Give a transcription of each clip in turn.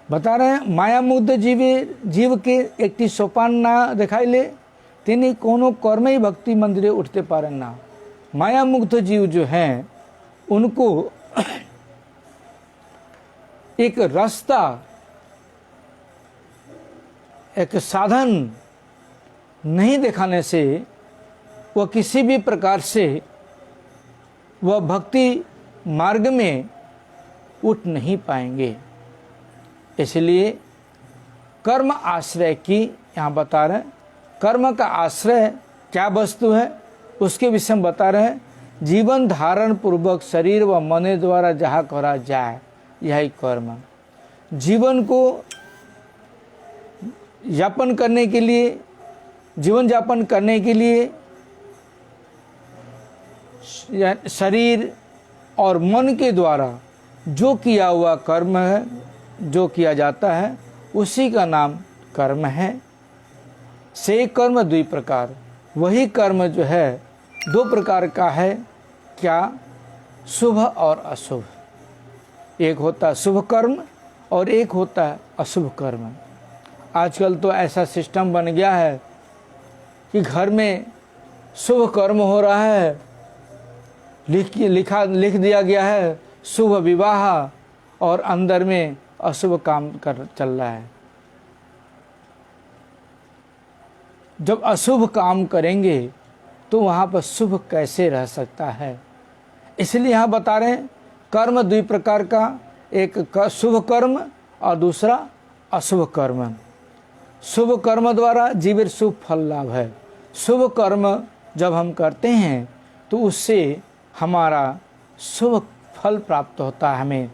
बता रहे हैं माया मुग्ध जीव के एक सोपान ना देखाइले तेनी कोनो कर्म ही भक्ति मंदिरे उठते पारे ना। माया मुग्ध जीव जो हैं उनको एक रास्ता, एक साधन नहीं दिखाने से वह किसी भी प्रकार से वह भक्ति मार्ग में उठ नहीं पाएंगे। इसलिए कर्म आश्रय की यहाँ बता रहे हैं। कर्म का आश्रय क्या वस्तु है उसके विषय में बता रहे हैं। जीवन धारण पूर्वक शरीर व मन द्वारा जहाँ करा जाए यही कर्म। जीवन को यापन करने के लिए, जीवन यापन करने के लिए शरीर और मन के द्वारा जो किया हुआ कर्म है, जो किया जाता है उसी का नाम कर्म है। से कर्म द्वि प्रकार, वही कर्म जो है दो प्रकार का है। क्या? शुभ और अशुभ। एक होता है शुभ कर्म और एक होता है अशुभ कर्म। आजकल तो ऐसा सिस्टम बन गया है कि घर में शुभ कर्म हो रहा है, लिख दिया गया है शुभ विवाह, और अंदर में अशुभ काम चल रहा है। जब अशुभ काम करेंगे तो वहाँ पर शुभ कैसे रह सकता है? इसलिए यहाँ बता रहे हैं कर्म दुई प्रकार का, एक शुभ कर्म और दूसरा अशुभ कर्म। शुभ कर्म द्वारा जीवन शुभ फल लाभ है। शुभ कर्म जब हम करते हैं तो उससे हमारा शुभ फल प्राप्त होता है हमें,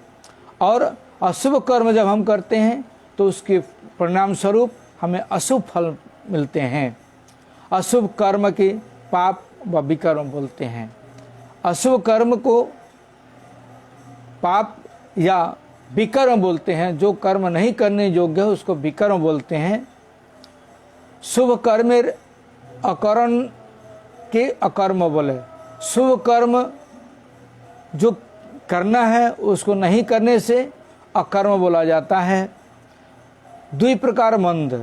और अशुभ कर्म जब हम करते हैं तो उसके परिणाम स्वरूप हमें अशुभ फल मिलते हैं। अशुभ कर्म के पाप व विकर्म बोलते हैं। अशुभ कर्म को पाप या विकर्म बोलते हैं। जो कर्म नहीं करने योग्य है उसको विकर्म बोलते हैं। शुभ कर्मेर अकरण के अकर्म बोले। शुभ कर्म जो करना है उसको नहीं करने से अकर्म बोला जाता है। दुई प्रकार मंद,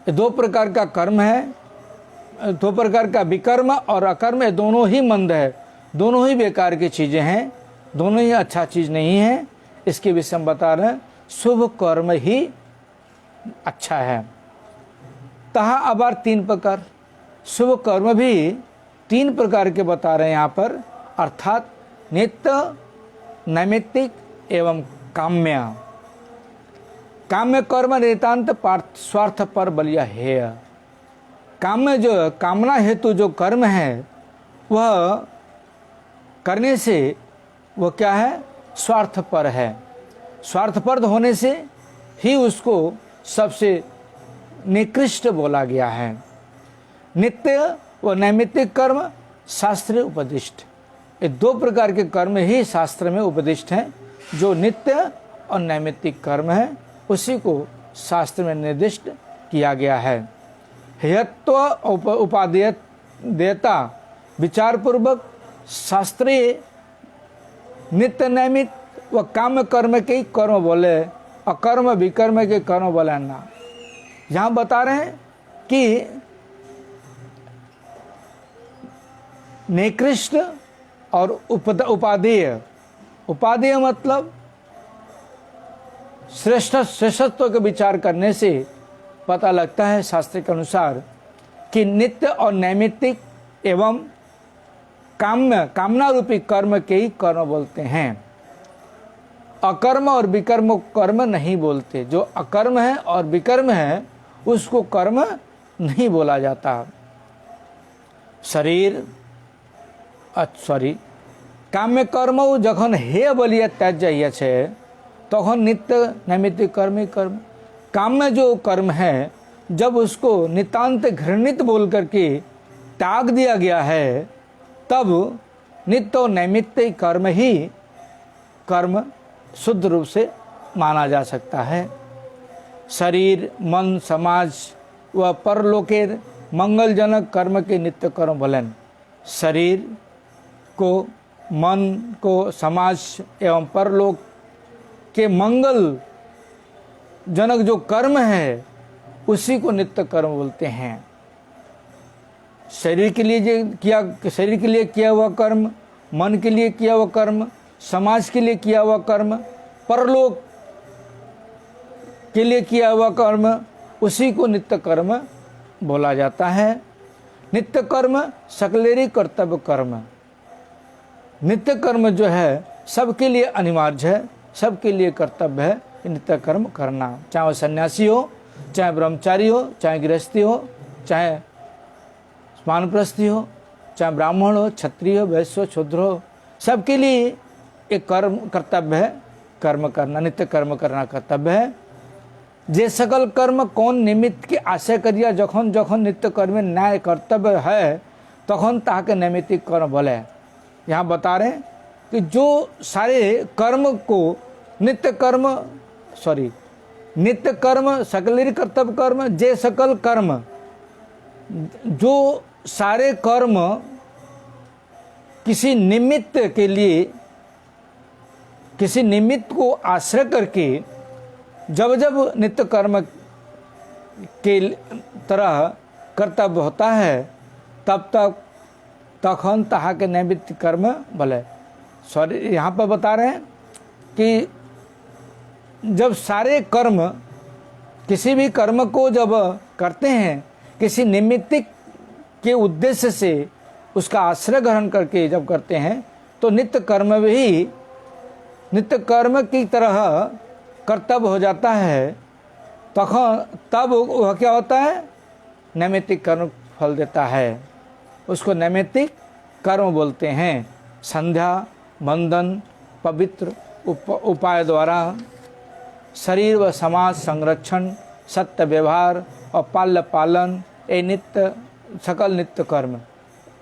दो प्रकार का कर्म है, दो प्रकार का विकर्म और अकर्म, दोनों ही मंद है, दोनों ही बेकार की चीजें हैं, दोनों ही अच्छा चीज नहीं है। इसके विषय में बता रहे हैं शुभ कर्म ही अच्छा है। तहा अबार तीन प्रकार, शुभ कर्म भी तीन प्रकार के बता रहे हैं यहाँ पर, अर्थात नित्य, नैमित्तिक एवं काम्य। काम्य कर्म नितांत स्वार्थ पर बलिया हेय। काम्य जो कामना हेतु जो कर्म है वह करने से वह क्या है? स्वार्थ पर है। स्वार्थपर होने से ही उसको सबसे निकृष्ट बोला गया है। नित्य व नैमित्तिक कर्म शास्त्रीय उपदिष्ट, ये दो प्रकार के कर्म ही शास्त्र में उपदिष्ट हैं। जो नित्य और नैमित्तिक कर्म है उसी को शास्त्र में निर्दिष्ट किया गया है। हेयत्व उपादेय देता विचार पूर्वक शास्त्रीय नित्य नैमित व काम कर्म के कर्म बोले, अकर्म विकर्म के कर्म बोले ना। यहाँ बता रहे हैं कि निकृष्ट और उपादेय, उपादेय मतलब श्रेष्ठत्व के विचार करने से पता लगता है शास्त्र के अनुसार कि नित्य और नैमित्तिक एवं कामना रूपी कर्म के ही कर्म बोलते हैं। अकर्म और विकर्म कर्म नहीं बोलते। जो अकर्म है और विकर्म है उसको कर्म नहीं बोला जाता। शरीर काम्य कर्म जखन हे बलिए त्याज्य छे तखन नित्य नैमित्तिक कर्म ही कर्म। काम्य जो कर्म है जब उसको नितांत घृणित बोल करके त्याग दिया गया है तब नित्य और नैमित्तिक कर्म ही कर्म शुद्ध रूप से माना जा सकता है। शरीर, मन, समाज व परलोकेर मंगलजनक कर्म के नित्य कर्म बोलें। शरीर को, मन को, समाज एवं परलोक के मंगल जनक जो कर्म है उसी को नित्य कर्म बोलते हैं। शरीर के लिए किया हुआ कर्म, मन के लिए किया हुआ कर्म, समाज के लिए किया हुआ कर्म, परलोक के लिए किया हुआ कर्म, उसी को नित्य कर्म बोला जाता है। नित्य कर्म सकलेरी कर्तव्य कर्म। नित्य कर्म जो है सबके लिए अनिवार्य है, सबके लिए कर्तव्य है नित्य कर्म करना, चाहे वह सन्यासी हो, चाहे ब्रह्मचारी हो, चाहे गृहस्थी हो, चाहे वानप्रस्थी हो, चाहे ब्राह्मण हो, क्षत्रिय हो, वैश्य हो, शूद्र हो, सबके लिए एक कर्म कर्तव्य है, कर्म करना, नित्य कर्म करना कर्तव्य है। जे सकल कर्म कौन निमित्त के आशय करिया जखन जखन नित्य कर्म न्याय कर्तव्य है तखन ताके नैमित्तिक कर्म बोले। यहाँ बता रहे हैं कि जो सारे कर्म को नित्य कर्म सकलेरी कर्तव्य कर्म, जे सकल कर्म, जो सारे कर्म किसी निमित्त के लिए, किसी निमित्त को आश्रय करके जब जब नित्य कर्म के तरह कर्तव्य होता है तब तक तखन तहा के नैमित्तिक कर्म भले। यहाँ पर बता रहे हैं कि जब सारे कर्म, किसी भी कर्म को जब करते हैं किसी निमित्तिक के उद्देश्य से उसका आश्रय ग्रहण करके जब करते हैं तो नित्य कर्म भी नित्य कर्म की तरह कर्तव्य हो जाता है। तब वह क्या होता है, नैमित्तिक कर्म फल देता है, उसको नैमित्तिक कर्म बोलते हैं। संध्या, बंधन, पवित्र उपाय द्वारा शरीर व समाज संरक्षण, सत्य व्यवहार और पाल्य पालन, ये नित्य सकल नित्य कर्म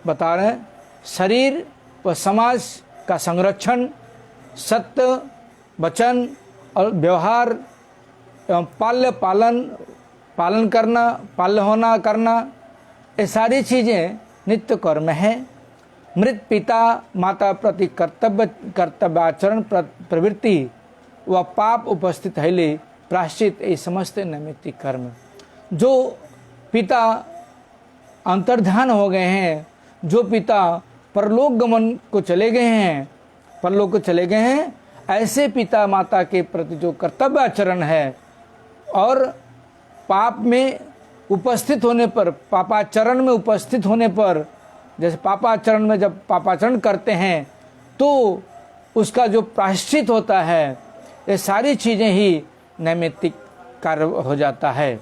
बता रहे हैं। शरीर व समाज का संरक्षण, सत्य वचन और व्यवहार एवं पालन करना, पाल्य होना करना, ये सारी चीज़ें नित्य कर्म है। मृत पिता माता प्रति कर्तव्याचरण प्रवृत्ति व पाप उपस्थित हैले प्राश्चित ये समस्त नैमित्तिक कर्म। जो पिता अंतर्ध्यान हो गए हैं, जो पिता परलोक गमन को चले गए हैं, परलोक को चले गए हैं, ऐसे पिता माता के प्रति जो कर्तव्य आचरण है और पाप में उपस्थित होने पर, पापाचरण में उपस्थित होने पर, जैसे पापाचरण में जब पापाचरण करते हैं तो उसका जो प्रायश्चित होता है, ये सारी चीज़ें ही नैमित्तिक कार्य हो जाता है।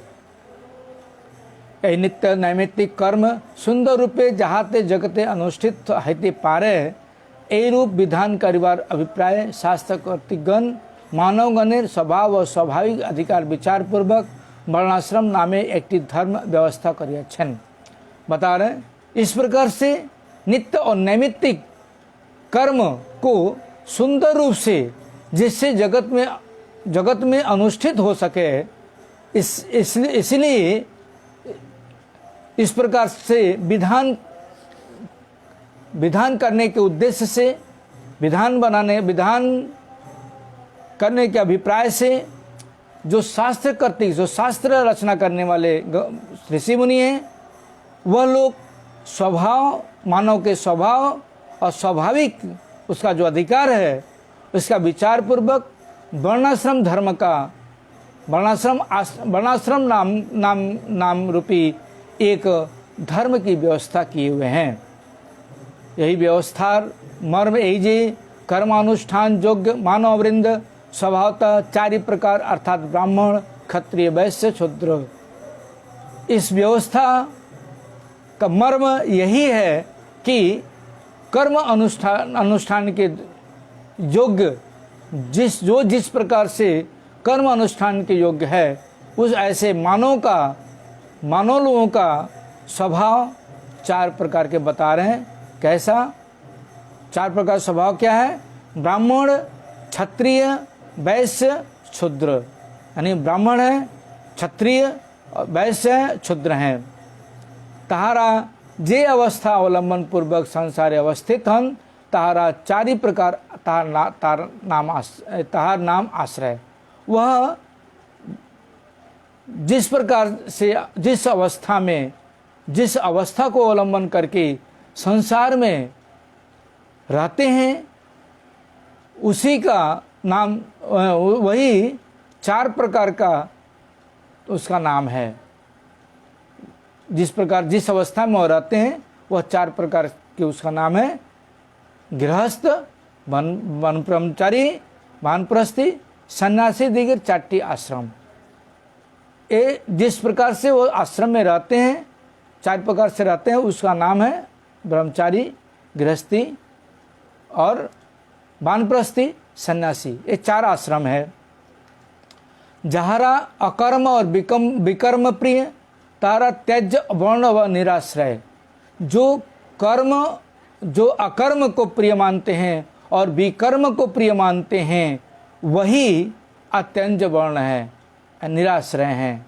ये नित्य नैमित्तिक कर्म सुंदर रूपे जहाते जगते अनुष्ठित हैते पारे, ए रूप विधान करिवार अभिप्राय शास्त्र कर्तिगण मानवगणेर स्वभाव और स्वाभाविक अधिकार विचार पूर्वक वर्णाश्रम नामे एक धर्म व्यवस्था करियछन। बता रहे इस प्रकार से नित्य और नैमित्तिक कर्म को सुंदर रूप से, जिससे जगत में अनुष्ठित हो सके, इसलिए इस प्रकार से विधान करने के उद्देश्य से, विधान करने के अभिप्राय से जो शास्त्र कर्ती, जो शास्त्र रचना करने वाले ऋषि मुनि हैं, वह लोग स्वभाव, मानव के स्वभाव और स्वाभाविक उसका जो अधिकार है उसका विचार पूर्वक वर्णाश्रम धर्म का, वर्णाश्रम नाम रूपी एक धर्म की व्यवस्था किए हुए हैं। यही व्यवस्था मर्म एजे कर्मानुष्ठान योग्य मानव वृंद स्वभावतः 4 प्रकार अर्थात ब्राह्मण, क्षत्रिय, वैश्य, शूद्र। इस व्यवस्था का मर्म यही है कि कर्म अनुष्ठान के योग्य जिस प्रकार से कर्म अनुष्ठान के योग्य है, उस ऐसे मानव लोगों का स्वभाव 4 प्रकार के बता रहे हैं। कैसा 4 प्रकार स्वभाव क्या है? ब्राह्मण, क्षत्रिय, वैश्य, शूद्र। यानी ब्राह्मण है, क्षत्रिय, वैश्य है, शूद्र हैं। तहारा जे अवस्था अवलंबन पूर्वक संसारे अवस्थित हन तारा चारि प्रकार ताहार नाम आश्रय। वह जिस प्रकार से जिस अवस्था को अवलंबन करके संसार में रहते हैं, उसी का नाम, वही 4 प्रकार का उसका नाम है। जिस प्रकार जिस अवस्था में वो रहते हैं वह 4 प्रकार के उसका नाम है। गृहस्थ, वन ब्रह्मचारी, वानप्रस्थी, सन्यासी, दिगर 4टी आश्रम। ये जिस प्रकार से वो आश्रम में रहते हैं, 4 प्रकार से रहते हैं, उसका नाम है ब्रह्मचारी, गृहस्थी और वानप्रस्थी, सन्यासी। ये 4 आश्रम है। जहारा अकर्म और विकर्म प्रिय, तारा त्यज वर्ण व निराश्रय। जो अकर्म को प्रिय मानते हैं और विकर्म को प्रिय मानते हैं, वही अत्यंज वर्ण है, निराश्रय हैं।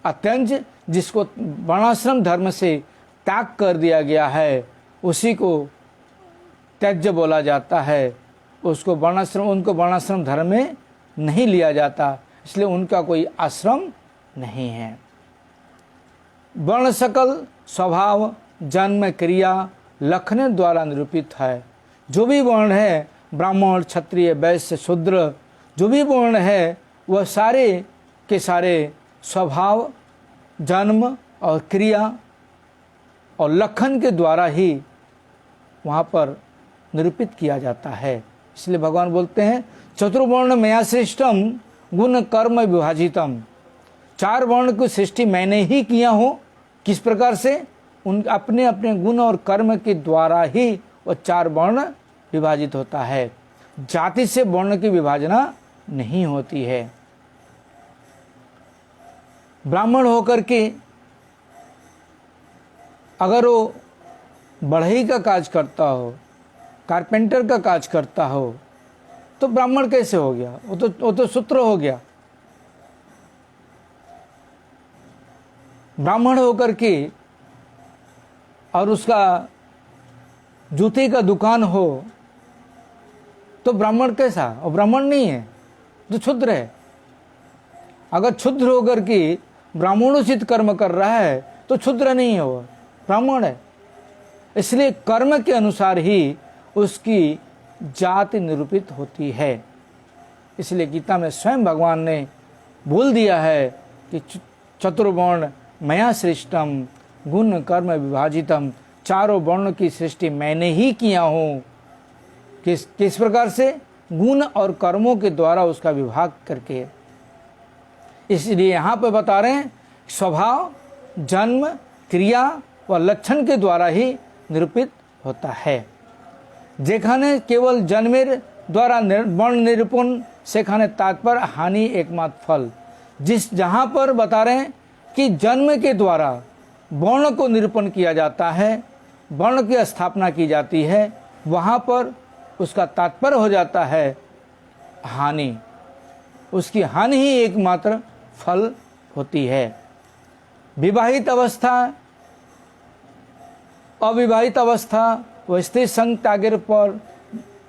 अत्यंज जिसको वर्णाश्रम धर्म से त्याग कर दिया गया है, उसी को त्यज बोला जाता है। उनको वर्णाश्रम धर्म में नहीं लिया जाता, इसलिए उनका कोई आश्रम नहीं है। वर्ण सकल स्वभाव, जन्म, क्रिया, लक्षण द्वारा निरूपित है। जो भी वर्ण है, ब्राह्मण, क्षत्रिय, वैश्य, शूद्र, जो भी वर्ण है, वह सारे के सारे स्वभाव, जन्म और क्रिया और लक्षण के द्वारा ही वहाँ पर निरूपित किया जाता है। इसलिए भगवान बोलते हैं चतुर्वर्ण मया सृष्टम गुण कर्म विभाजितम। 4 वर्ण की सृष्टि मैंने ही किया हूँ। किस प्रकार से? उन अपने अपने गुण और कर्म के द्वारा ही वह 4 वर्ण विभाजित होता है। जाति से वर्ण की विभाजना नहीं होती है। ब्राह्मण होकर के अगर वो बढ़ई का काज करता हो, कारपेंटर का काज करता हो, तो ब्राह्मण कैसे हो गया? वो तो शूद्र हो गया। ब्राह्मण होकर के और उसका जूते का दुकान हो तो ब्राह्मण कैसा? वो ब्राह्मण नहीं है, जो क्षुद्र है। अगर क्षुद्र होकर के ब्राह्मणोचित कर्म कर रहा है तो क्षुद्र नहीं है, वो ब्राह्मण है। इसलिए कर्म के अनुसार ही उसकी जाति निरूपित होती है। इसलिए गीता में स्वयं भगवान ने बोल दिया है कि चतुर्वर्ण मया सृष्टम गुण कर्म विभाजितम। 4 वर्ण की सृष्टि मैंने ही किया हूँ। किस प्रकार से? गुण और कर्मों के द्वारा उसका विभाग करके। इसलिए यहाँ पे बता रहे हैं स्वभाव, जन्म, क्रिया व लक्षण के द्वारा ही निरूपित होता है। जेखाने केवल जन्मेर द्वारा वर्ण निरूपण, सेखाने तात्पर्य हानि एकमात्र फल। जहाँ पर बता रहे हैं कि जन्म के द्वारा वर्ण को निरूपण किया जाता है, वर्ण की स्थापना की जाती है, वहाँ पर उसका तात्पर्य हो जाता है हानि। उसकी हानि ही एकमात्र फल होती है। विवाहित अवस्था, अविवाहित अवस्था व स्त्री संग त्यागेर पर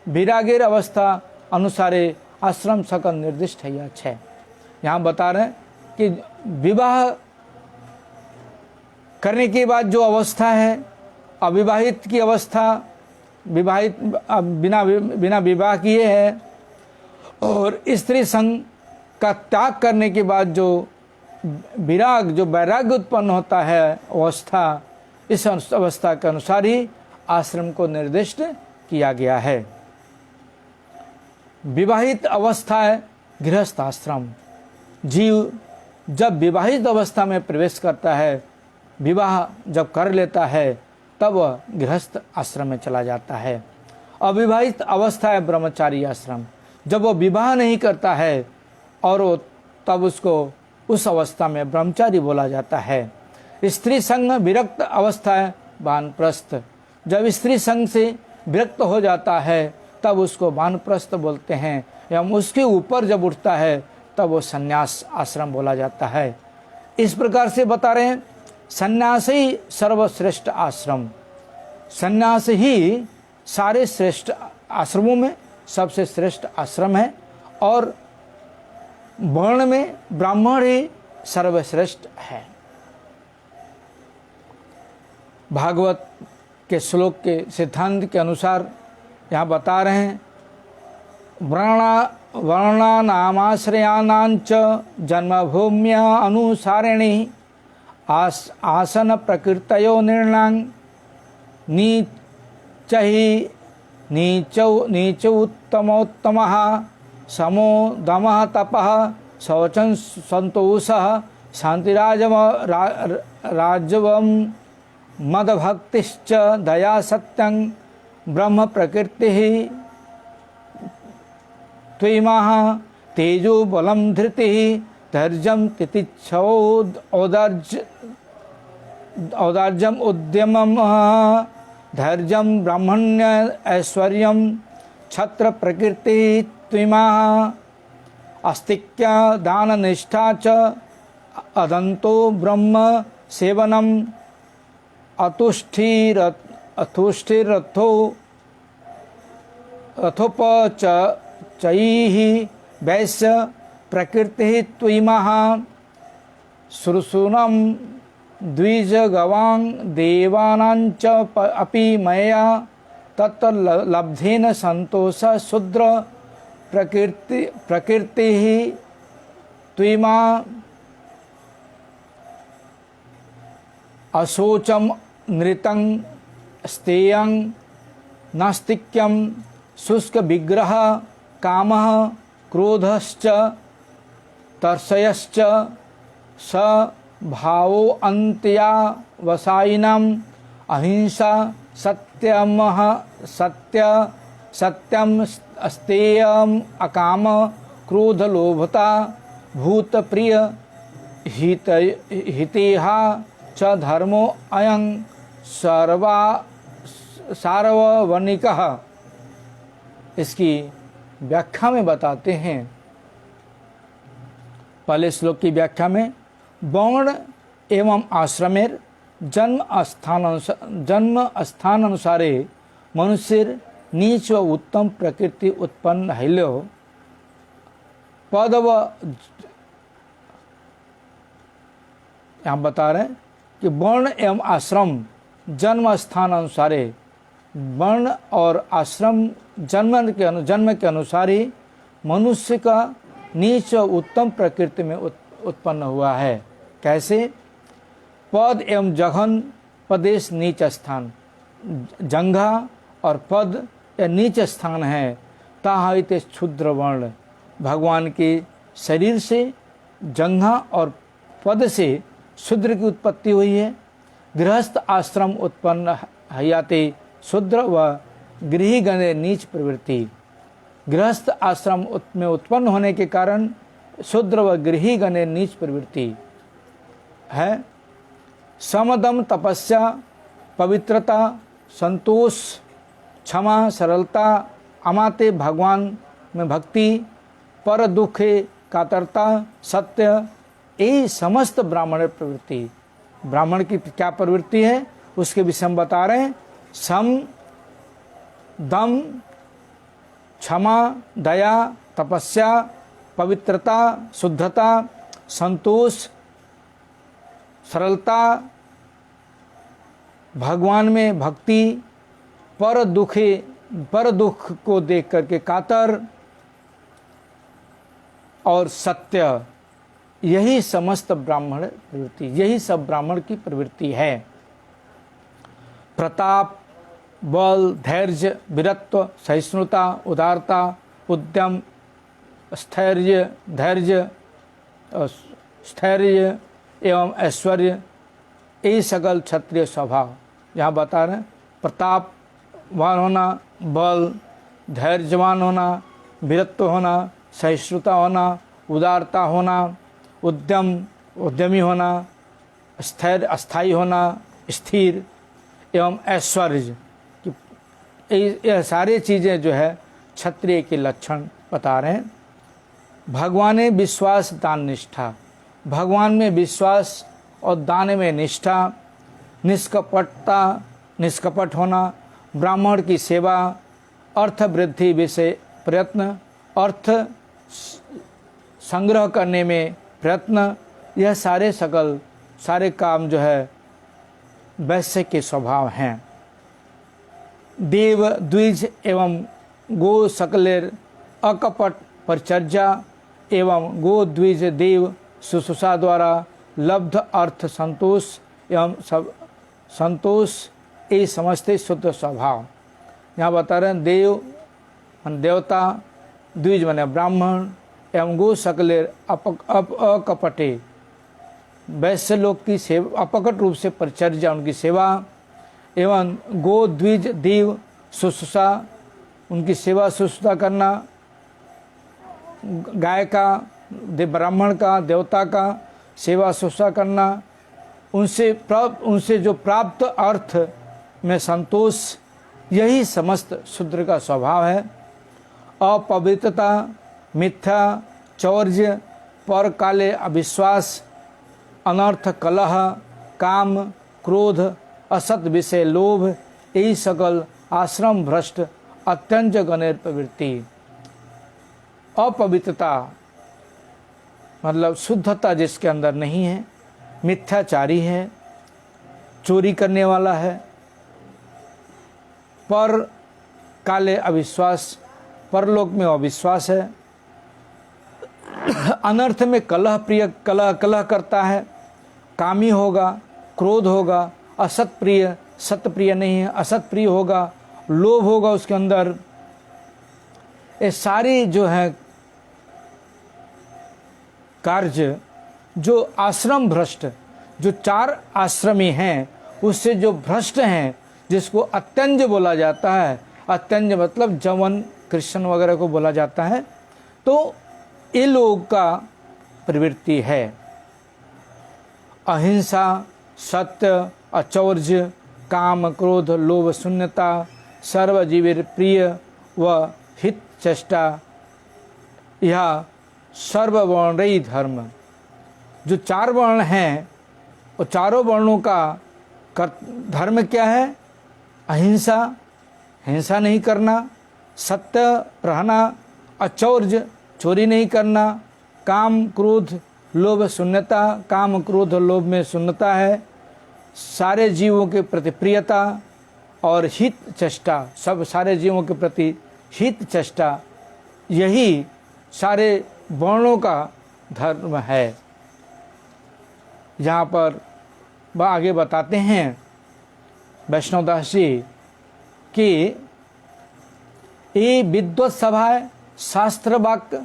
विरागेर अवस्था अनुसारे आश्रम सकल निर्दिष्ट है। 6 यहाँ बता रहे हैं कि विवाह करने के बाद जो अवस्था है, अविवाहित की अवस्था, विवाहित बिना विवाह किए है, और स्त्री संग का त्याग करने के बाद जो विराग, जो वैराग्य उत्पन्न होता है अवस्था, इस अवस्था के अनुसार ही आश्रम को निर्दिष्ट किया गया है। विवाहित अवस्था है गृहस्थ आश्रम। जीव जब विवाहित अवस्था में प्रवेश करता है, विवाह जब कर लेता है, तब वह गृहस्थ आश्रम में चला जाता है। अविवाहित अवस्था है ब्रह्मचारी आश्रम। जब वो विवाह नहीं करता है और वो तब उसको उस अवस्था में ब्रह्मचारी बोला जाता है। स्त्री संग विरक्त अवस्था है वानप्रस्थ। जब स्त्री संग से विरक्त हो जाता है तब उसको वानप्रस्थ बोलते हैं, एवं उसके ऊपर जब उठता है तब वो संन्यास आश्रम बोला जाता है। इस प्रकार से बता रहे हैं संन्यास ही सर्वश्रेष्ठ आश्रम। संन्यास ही सारे श्रेष्ठ आश्रमों में सबसे श्रेष्ठ आश्रम है, और वर्ण में ब्राह्मण ही सर्वश्रेष्ठ है। भागवत के श्लोक के सिद्धांत के अनुसार यहाँ बता रहे हैं, वर्णानामाश्रयाणांच जन्मभूम्या अनुसारिणी आसन प्रकृतयो निर्णांग नीच उत्तमोत्तमः समो दमः तपः शौचं संतोषः शांतिराजवं मदभक्तिश्च दया सत्यं ब्रह्म प्रकृतिः त्वयिमः तेजो बलं धृतिः धैर्यं तितिक्षौदार्यम् उद्यमम् धैर्यं ब्राह्मण्य ऐश्वर्यं छत्र प्रकृतिः त्वयिमः आस्तिक्य दान निष्ठा च अदन्तो ब्रह्म सेवनम् अतुष्ठिरथो अथोपचयैः वैश्य प्रकृतिः त्वयिमः सुरसूनं द्विजगवां देवानांच अपि मया तत् लब्धेन संतोष शूद्र प्रकृतिः त्वयिमा अशोचं नृतं स्तेयं नास्तिक्यं शुष्क विग्रह कामः क्रोधश्च तर्षयश्च स भावो अन्त्या वसायिनाम् अहिंसा सत्यम अस्तेयम् अकाम क्रोध लोभता भूतप्रिय हितेहा च धर्मो अयं सार्ववनिकः। इसकी व्याख्या में बताते हैं, पहले श्लोक की व्याख्या में, वर्ण एवं आश्रमेर जन्म स्थान अनुसारे मनुष्य नीच व उत्तम प्रकृति उत्पन्न हैल्यो पद व यहाँ बता रहे हैं कि वर्ण एवं आश्रम जन्म स्थान अनुसारे, वर्ण और आश्रम जन्म के अनुसार ही मनुष्य का नीच और उत्तम प्रकृति में उत्पन्न हुआ है। कैसे? पद एवं जघन पदेश नीच स्थान, जंघा और पद या नीच स्थान है। ताहित क्षुद्र वर्ण, भगवान के शरीर से जंघा और पद से शूद्र की उत्पत्ति हुई है। गृहस्थ आश्रम उत्पन्न हयाते शूद्र व गृही गणे नीच प्रवृत्ति। गृहस्थ आश्रम में उत्पन्न होने के कारण शूद्र व गृही गणे नीच प्रवृत्ति है। समदम तपस्या, पवित्रता, संतोष, क्षमा, सरलता, अमाते भगवान में भक्ति, पर दुखे कातरता, सत्य, ये समस्त ब्राह्मण प्रवृत्ति। ब्राह्मण की क्या प्रवृत्ति है उसके विषय में बता रहे हैं। सम, दम, क्षमा, दया, तपस्या, पवित्रता, शुद्धता, संतोष, सरलता, भगवान में भक्ति, पर दुख को देख करके कातर और सत्य, यही समस्त ब्राह्मण प्रवृत्ति, यही सब ब्राह्मण की प्रवृत्ति है। प्रताप, बल, धैर्य, वीरत्व, सहिष्णुता, उदारता, उद्यम, स्थैर्य, धैर्य, स्थैर्य एवं ऐश्वर्य, ये सकल क्षत्रिय स्वभाव यहाँ बता रहे हैं। प्रतापवान होना, बल, धैर्यवान होना, वीरत्व होना, सहिष्णुता होना, उदारता होना, उद्यमी होना, स्थैर्य, अस्थायी होना, स्थिर एवं ऐश्वर्य, यह सारी चीज़ें जो है क्षत्रिय के लक्षण बता रहे हैं। भगवान में विश्वास, दान, निष्ठा, भगवान में विश्वास और दान में निष्ठा, निष्कपटता, निष्कपट होना, ब्राह्मण की सेवा, अर्थ वृद्धि विषय प्रयत्न, अर्थ संग्रह करने में प्रयत्न, यह सारे काम जो है वैश्य के स्वभाव हैं। देव द्विज एवं गो सकलेर अकपट परिचर्या एवं गो द्विज देव शुश्रूषा द्वारा लब्ध अर्थ संतोष एवं सब संतोष ये समझते शुद्ध स्वभाव। यहाँ बता रहे हैं देव मन देवता, द्विज माने ब्राह्मण एवं गो सकलेर अकपटे वैश्य लोग की सेवा, अपकट रूप से परिचर्या उनकी सेवा, एवं गो द्विज देव शुश्रूषा उनकी सेवा शुश्रूषा करना, गाय का, ब्राह्मण का, देवता का सेवा शुश्रूषा करना, उनसे जो प्राप्त अर्थ में संतोष, यही समस्त शूद्र का स्वभाव है। अपवित्रता, मिथ्या, चौर्य, पर काले अविश्वास, अनर्थ, कलह, काम, क्रोध, असत विषय लोभ, यही सकल आश्रम भ्रष्ट अत्यंत गणेर प्रवृत्ति। अपवित्रता मतलब शुद्धता जिसके अंदर नहीं है, मिथ्याचारी है, चोरी करने वाला है, पर काले अविश्वास, परलोक में अविश्वास है, अनर्थ में कलह प्रिय, कलह करता है, कामी होगा, क्रोध होगा, असत प्रिय, सत्य प्रिय नहीं है, असत प्रिय होगा, लोभ होगा उसके अंदर। ये सारी जो है कार्य जो आश्रम भ्रष्ट, जो चार आश्रमी हैं उससे जो भ्रष्ट हैं, जिसको अत्यंज बोला जाता है, अत्यंज मतलब जवन कृष्ण वगैरह को बोला जाता है, तो ये लोग का प्रवृत्ति है अहिंसा, सत्य, अचौर्य, काम, क्रोध, लोभ, शून्यता, सर्वजीवेर प्रिय व हित चेष्टा, यह सर्ववर्णीय धर्म। जो चार वर्ण हैं वो चारों वर्णों का धर्म क्या है? अहिंसा, हिंसा नहीं करना, सत्य रहना, अचौर्य, चोरी नहीं करना, काम, क्रोध, लोभ, शून्यता, काम, क्रोध और लोभ में शून्यता है, सारे जीवों के प्रति प्रियता और हित चेष्टा, सब सारे जीवों के प्रति हित चेष्टा, यही सारे वर्णों का धर्म है। यहाँ पर वह आगे बताते हैं वैष्णवदास जी कि ये विद्वत सभाएं शास्त्र वाक्य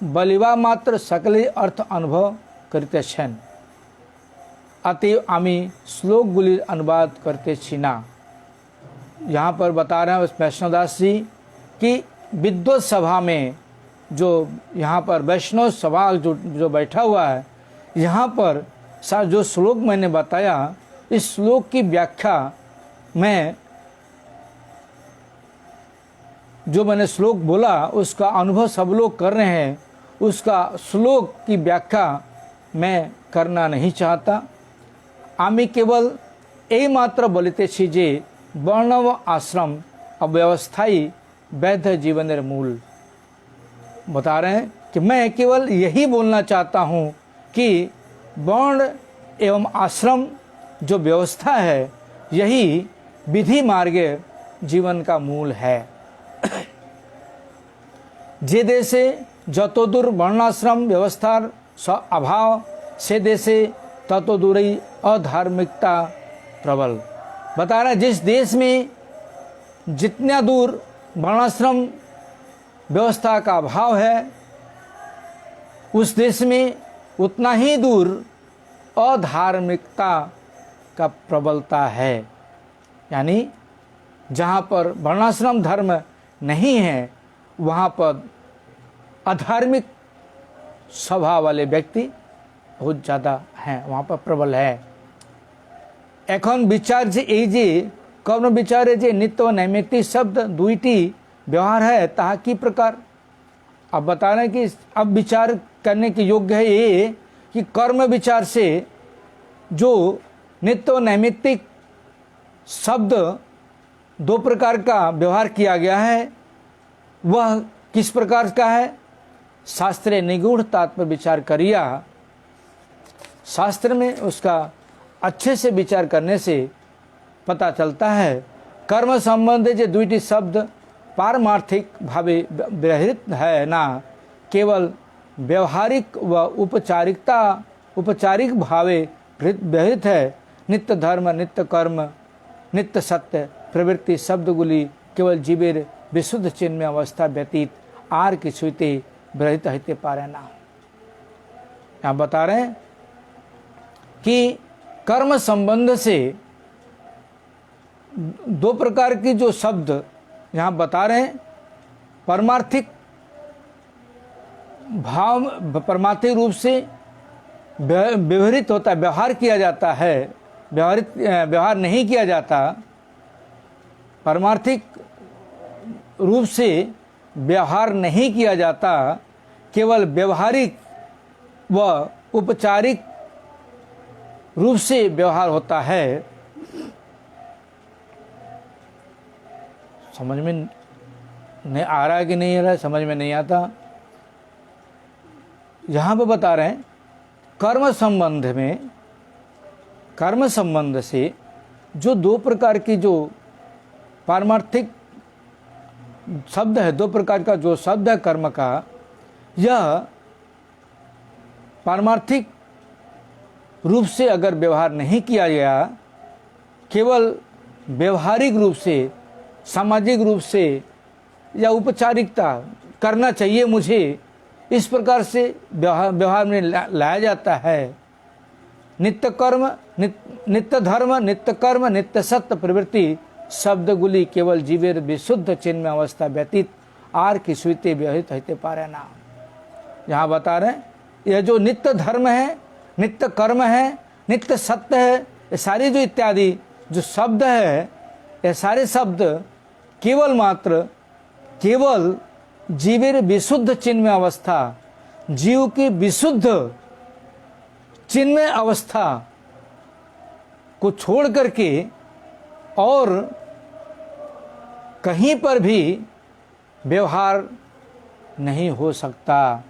बलिवा मात्र सकले अर्थ अनुभव करते छन, अतएव आमी श्लोकगुलिर अनुवाद करते छिना। यहाँ पर बता रहे हैं वैष्णवदास जी कि विद्वत सभा में जो यहाँ पर वैष्णव सभा जो बैठा हुआ है, यहाँ पर जो श्लोक मैंने बताया, इस श्लोक की व्याख्या में जो मैंने श्लोक बोला उसका अनुभव सब लोग कर रहे हैं, उसका श्लोक की व्याख्या मैं करना नहीं चाहता। आमी केवल यही मात्र बोलते छी जे वर्ण व आश्रम अव्यवस्थाई वैध जीवनेर मूल। बता रहे हैं कि मैं केवल यही बोलना चाहता हूँ कि वर्ण एवं आश्रम जो व्यवस्था है, यही विधि मार्गे जीवन का मूल है। जे देशे जतोदूर वर्णाश्रम व्यवस्थार अभाव से देशे ततोदूर अधार्मिकता प्रबल। बता रहा है जिस देश में जितना दूर वर्णाश्रम व्यवस्था का अभाव है, उस देश में उतना ही दूर अधार्मिकता का प्रबलता है। यानी जहाँ पर वर्णाश्रम धर्म नहीं है, वहाँ पर अधार्मिक स्वभाव वाले व्यक्ति बहुत ज़्यादा हैं, वहाँ पर प्रबल है। एखन विचार जे এই যে कर्ण विचारे जे नित्य व नैमित्तिक शब्द दुईटी व्यवहार है, ताहा की प्रकार। अब बता रहे हैं कि अब विचार करने के योग्य है ये कि कर्म विचार से जो नित्य व नैमित्तिक शब्द दो प्रकार का व्यवहार किया गया है, वह किस प्रकार का है? शास्त्रे निगूढ़ तात्पर्य विचार करिया, शास्त्र में उसका अच्छे से विचार करने से पता चलता है। कर्म संबंधी जो दुईटी शब्द पारमार्थिक भावे व्यवहृत है ना, केवल व्यवहारिक व उपचारिक भावे व्यवहृत है। नित्य धर्म, नित्य कर्म, नित्य सत्य प्रवृत्ति शब्दगुली केवल जीवेर विशुद्ध चिन्ह में अवस्था व्यतीत आर की छुते व्यवहित हिते पारे ना। यहाँ बता रहे हैं कि कर्म संबंध से दो प्रकार की जो शब्द यहाँ बता रहे हैं, परमार्थिक भाव, परमार्थिक रूप से व्यवहारित होता है, व्यवहार किया जाता है, व्यवहार नहीं किया जाता। परमार्थिक रूप से व्यवहार नहीं किया जाता, केवल व्यवहारिक व उपचारिक रूप से व्यवहार होता है। समझ में नहीं आ रहा है कि नहीं आ रहा है? समझ में नहीं आता। यहाँ पे बता रहे हैं कर्म संबंध में, कर्म संबंध से जो दो प्रकार की जो पारमार्थिक शब्द है, दो प्रकार का जो शब्द है कर्म का, यह पारमार्थिक रूप से अगर व्यवहार नहीं किया गया, केवल व्यवहारिक रूप से, सामाजिक रूप से या औपचारिकता करना चाहिए मुझे, इस प्रकार से व्यवहार में लाया जाता है। नित्य कर्म, नित्य धर्म, नित्य कर्म, नित्य सत्य प्रवृत्ति शब्दगुली केवल जीवेर विशुद्ध चिन्ह अवस्था व्यतीत आर की स्वीते व्यवहित होते पारे ना। यहाँ बता रहे हैं यह जो नित्य धर्म है, नित्य कर्म है, नित्य सत्य है, ये सारी जो इत्यादि जो शब्द है, ये सारे शब्द केवल मात्र केवल जीवेर विशुद्ध चिन्मय अवस्था, जीव की विशुद्ध चिन्मय अवस्था को छोड़ करके और कहीं पर भी व्यवहार नहीं हो सकता।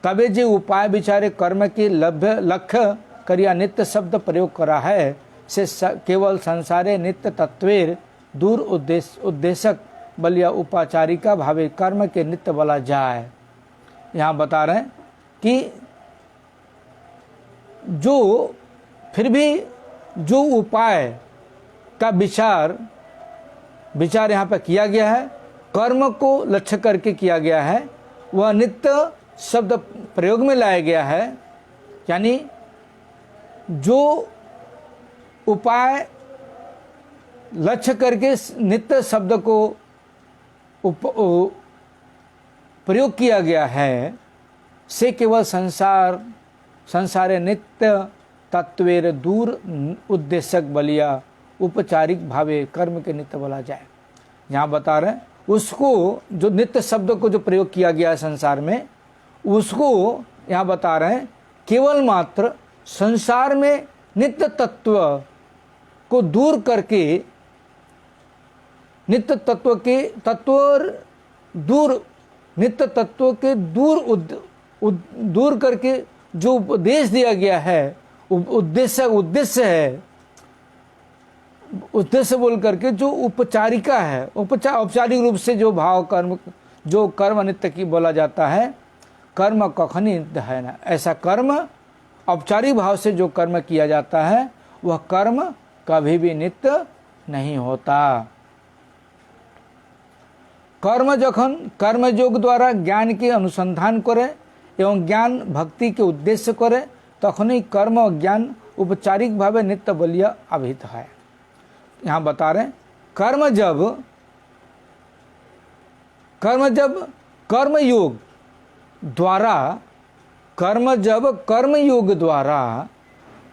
तबे जे उपाय विचारे कर्म के लक्ष्य करिया नित्य शब्द प्रयोग करा है, से केवल संसारे नित्य तत्वेर दूर उद्देश्यक बलिया उपाचारिका भावे कर्म के नित्य बोला जाए। यहाँ बता रहे हैं कि जो फिर भी जो उपाय का विचार यहाँ पर किया गया है, कर्म को लक्ष्य करके किया गया है, वह नित्य शब्द प्रयोग में लाया गया है। यानी जो उपाय लक्ष्य करके नित्य शब्द को प्रयोग किया गया है, से केवल संसारे नित्य तत्वेर दूर उद्देश्यक बलिया उपचारिक भावे कर्म के नित्य बोला जाए। यहाँ बता रहे हैं उसको जो नित्य शब्द को जो प्रयोग किया गया है संसार में, उसको यहाँ बता रहे हैं केवल मात्र संसार में नित्य तत्व को दूर करके, नित्य तत्व के नित्य तत्व के दूर करके जो उपदेश दिया गया है, उद्देश्य है, उद्देश्य बोल करके जो उपचारिका है, औपचारिक रूप से जो भाव कर्म, जो कर्म नित्य की बोला जाता है, कर्म कखनी नित्य है ना। ऐसा कर्म औपचारिक भाव से जो कर्म किया जाता है, वह कर्म कभी भी नित्य नहीं होता। कर्म जखन कर्मयोग द्वारा ज्ञान के अनुसंधान करे एवं ज्ञान भक्ति के उद्देश्य करे, तखनी कर्म और ज्ञान औपचारिक भावे नित्य बलिया अभिहित है। यहाँ बता रहे कर्म जब कर्मयोग द्वारा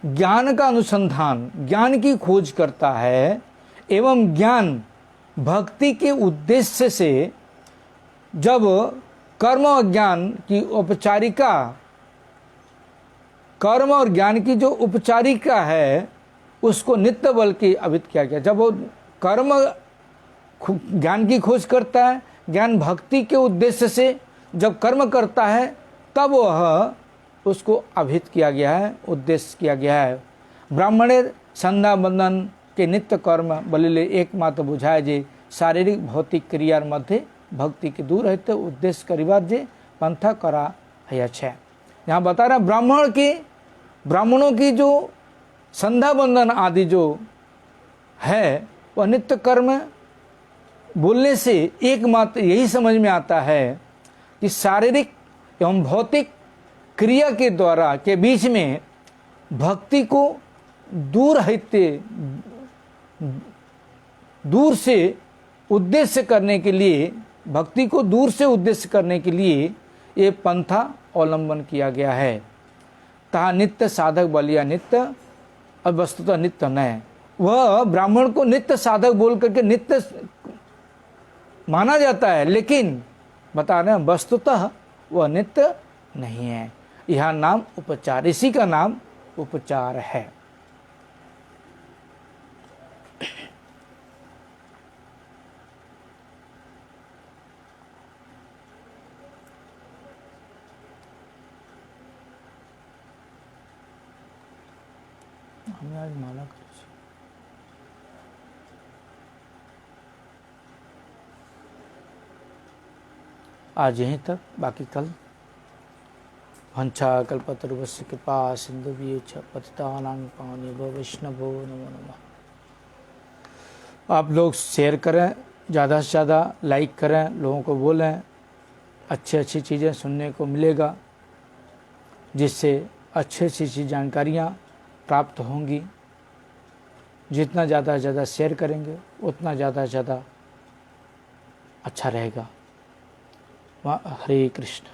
ज्ञान का अनुसंधान, ज्ञान की खोज करता है एवं ज्ञान भक्ति के उद्देश्य से जब कर्म और ज्ञान की औपचारिका, कर्म और ज्ञान की जो औपचारिका है उसको नित्य बल की अभिहित किया गया। जब वो कर्म ज्ञान की खोज करता है, ज्ञान भक्ति के उद्देश्य से जब कर्म करता है तब वह उसको अभिहित किया गया है, उद्देश्य किया गया है। ब्राह्मणेर संध्या बंदन के नित्य कर्म बलिले एकमात्र बुझाए जे शारीरिक भौतिक क्रियार मध्य भक्ति के दूर रहते उद्देश्य करीबार जे पंथा करा है। यहाँ बता रहा ब्राह्मणों की जो संध्या बंदन आदि जो है वह नित्य कर्म बोलने से एकमात्र यही समझ में आता है कि शारीरिक एवं भौतिक क्रिया के द्वारा के बीच में भक्ति को दूर से उद्देश्य करने के लिए, भक्ति को दूर से उद्देश्य करने के लिए ये पंथा अवलंबन किया गया है। तहा नित्य साधक बलिया नित्य और वस्तुतः नित्य न है। वह ब्राह्मण को नित्य साधक बोल करके नित्य माना जाता है, लेकिन बता रहे हैं वस्तुतः वह नित्य नहीं है। यह नाम उपचार, इसी का नाम उपचार है। हमें आज माला कर आज यहीं तक, बाकी कल। वंशा कल्पतरुवस्य कृपा सिंधुभ्येच्छ पतितानां पावनेभ्यो वैष्णवो नमो नमः। आप लोग शेयर करें, ज़्यादा से ज़्यादा लाइक करें, लोगों को बोलें, अच्छी चीज़ें सुनने को मिलेगा, जिससे अच्छी जानकारियाँ प्राप्त होंगी। जितना ज़्यादा से ज़्यादा शेयर करेंगे उतना ज़्यादा से ज़्यादा अच्छा रहेगा। हरे कृष्ण।